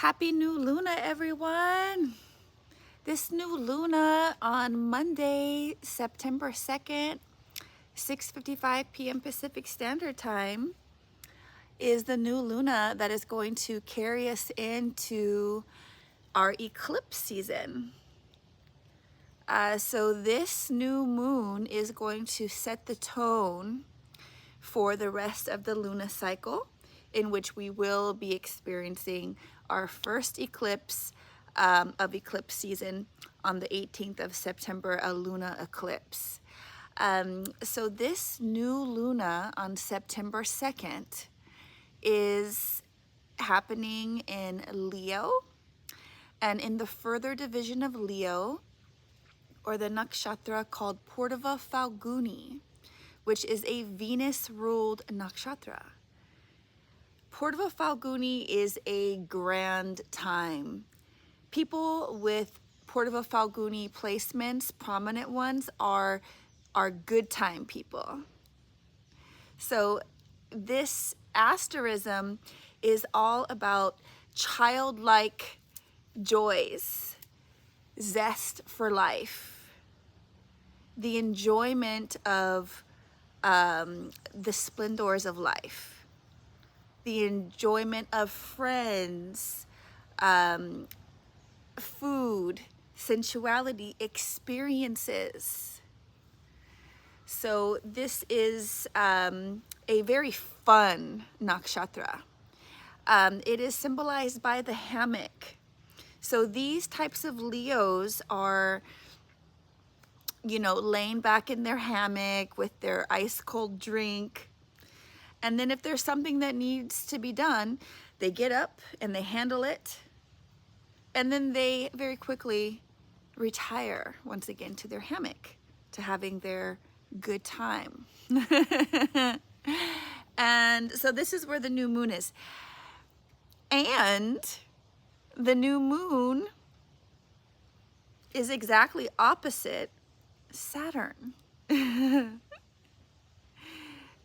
Happy new Luna, everyone. This new Luna on Monday, September 2nd, 6:55 p.m. Pacific Standard Time is the new Luna that is going to carry us into our eclipse season. So this new moon is going to set the tone for the rest of the Luna cycle, in which we will be experiencing our first eclipse of eclipse season on the 18th of September, a Luna eclipse. So this new Luna on September 2nd is happening in Leo, and in the further division of Leo, or the nakshatra called Purva Falguni, which is a Venus-ruled nakshatra. Purva Falguni is a grand time. People with Purva Falguni placements, prominent ones, are good time people. So this asterism is all about childlike joys, zest for life, the enjoyment of the splendors of life, the enjoyment of friends, food, sensuality, experiences. So this is a very fun nakshatra. It is symbolized by the hammock. So these types of Leos are, laying back in their hammock with their ice cold drink. And then if there's something that needs to be done, they get up and they handle it. And then they very quickly retire once again to their hammock, to having their good time. And so this is where the new moon is. And the new moon is exactly opposite Saturn.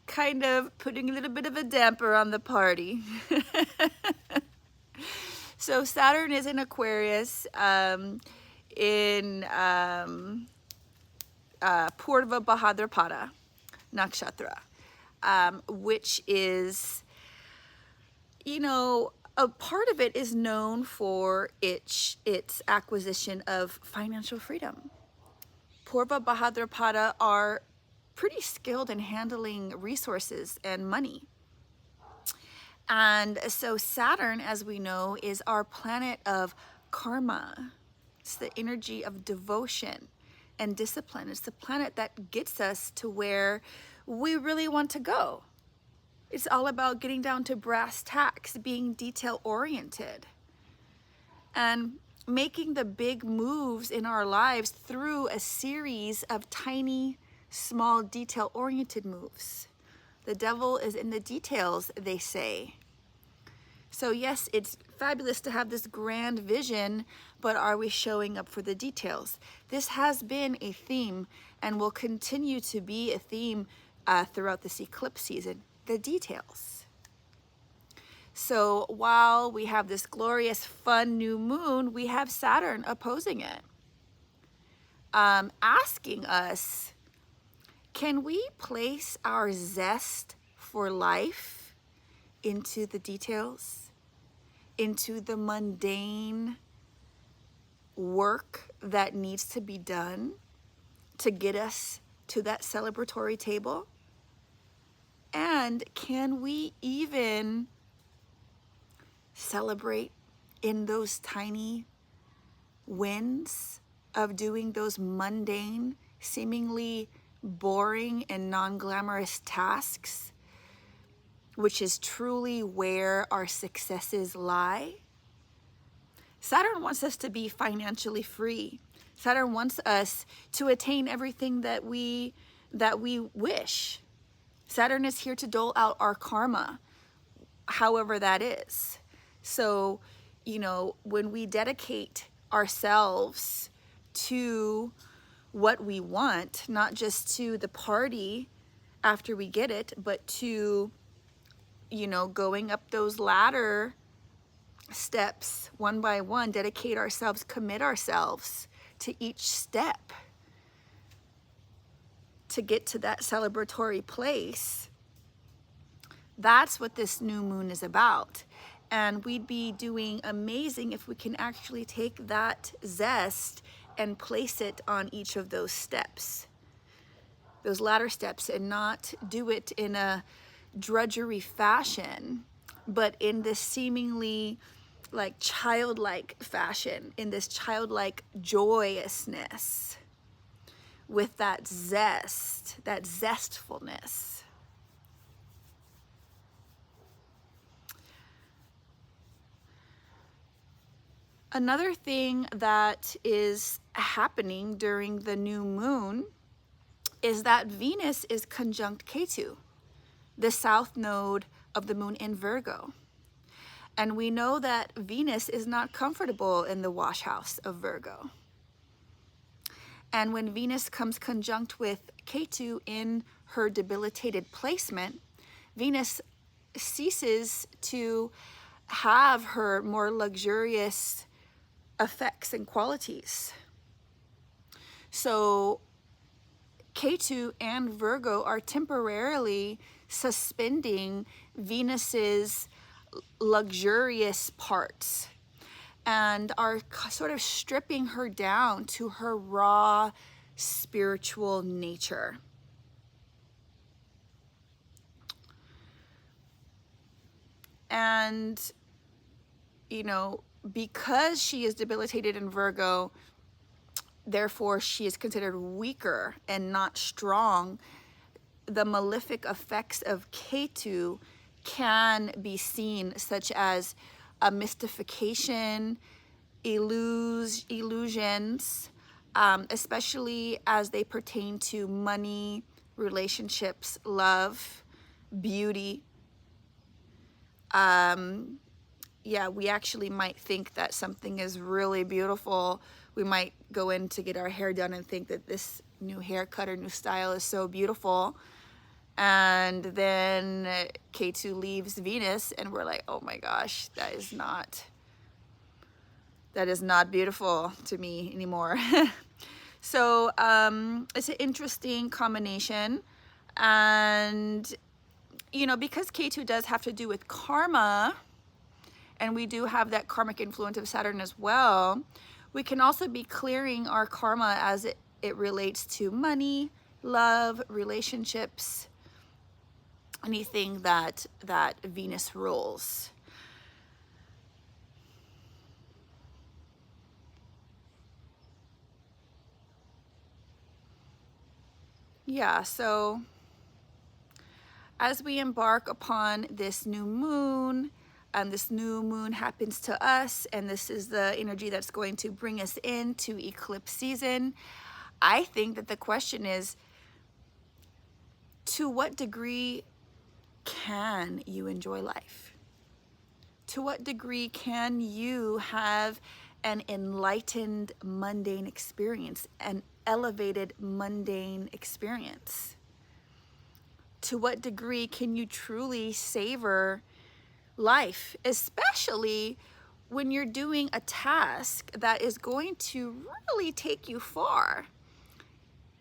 Kind of putting a little bit of a damper on the party. So Saturn is in Aquarius, in Purva Bhadrapada nakshatra, which is, a part of it is known for its acquisition of financial freedom. Purva Bhadrapada are pretty skilled in handling resources and money. And so Saturn, as we know, is our planet of karma. It's the energy of devotion and discipline. It's the planet that gets us to where we really want to go. It's all about getting down to brass tacks, being detail oriented, and making the big moves in our lives through a series of tiny, small, detail oriented moves. The devil is in the details, they say. So yes, it's fabulous to have this grand vision, but are we showing up for the details? This has been a theme and will continue to be a theme throughout this eclipse season, the details. So while we have this glorious, fun new moon, we have Saturn opposing it, asking us, can we place our zest for life into the details, into the mundane work that needs to be done to get us to that celebratory table? And can we even celebrate in those tiny wins of doing those mundane, seemingly boring and non-glamorous tasks, which is truly where our successes lie? Saturn wants us to be financially free. Saturn wants us to attain everything that we wish. Saturn is here to dole out our karma, however that is. So, when we dedicate ourselves to what we want, not just to the party after we get it, but to, going up those ladder steps one by one, dedicate ourselves, commit ourselves to each step to get to that celebratory place. That's what this new moon is about. And we'd be doing amazing if we can actually take that zest and place it on each of those steps, those latter steps, and not do it in a drudgery fashion, but in this seemingly like childlike fashion, in this childlike joyousness, with that zest, that zestfulness. Another thing that is happening during the new moon is that Venus is conjunct Ketu, the south node of the moon in Virgo. And we know that Venus is not comfortable in the wash house of Virgo. And when Venus comes conjunct with Ketu in her debilitated placement, Venus ceases to have her more luxurious effects and qualities. So Ketu and Virgo are temporarily suspending Venus's luxurious parts and are sort of stripping her down to her raw spiritual nature. And, you know, because she is debilitated in Virgo, therefore she is considered weaker and not strong. The malefic effects of Ketu can be seen, such as a mystification, illusions, especially as they pertain to money, relationships, love, beauty. Yeah, we actually might think that something is really beautiful. We might go in to get our hair done and think that this new haircut or new style is so beautiful. And then Ketu leaves Venus and we're like, oh my gosh, that is not beautiful to me anymore. So it's an interesting combination. And, you know, because Ketu does have to do with karma, and we do have that karmic influence of Saturn as well, we can also be clearing our karma as it relates to money, love, relationships, anything that Venus rules. Yeah, so as we embark upon this new moon, and this new moon happens to us, and this is the energy that's going to bring us into eclipse season, I think that the question is, to what degree can you enjoy life? To what degree can you have an enlightened mundane experience, an elevated mundane experience? To what degree can you truly savor life, especially when you're doing a task that is going to really take you far?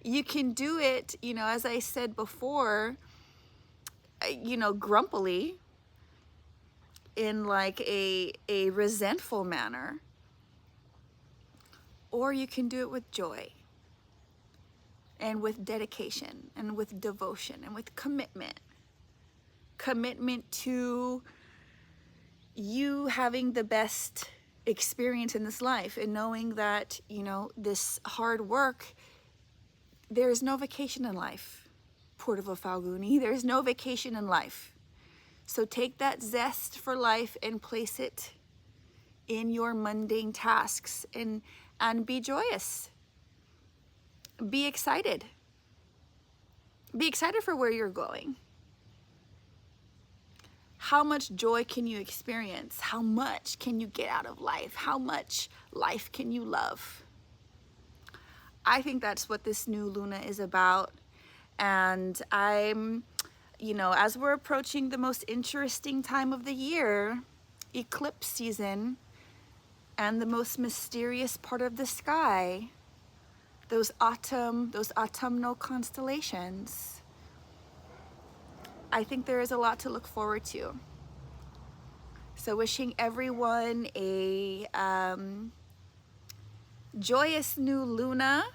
You can do it, you know, as I said before, you know, grumpily, in like a resentful manner, or you can do it with joy and with dedication and with devotion and with commitment to you having the best experience in this life, and knowing that, you know, this hard work, there is no vacation in life. Purva Falguni, there is no vacation in life. So take that zest for life and place it in your mundane tasks, and be joyous. Be excited. Be excited for where you're going. How much joy can you experience? How much can you get out of life? How much life can you love? I think that's what this new Luna is about. And I'm, you know, as we're approaching the most interesting time of the year, eclipse season and the most mysterious part of the sky, those autumnal constellations, I think there is a lot to look forward to. So wishing everyone a joyous new Luna,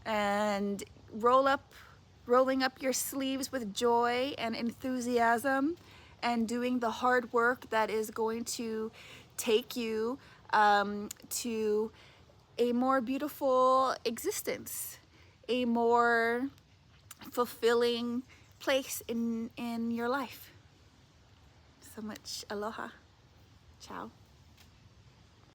and rolling up your sleeves with joy and enthusiasm, and doing the hard work that is going to take you to a more beautiful existence, a more fulfilling place in your life. So much aloha. Ciao.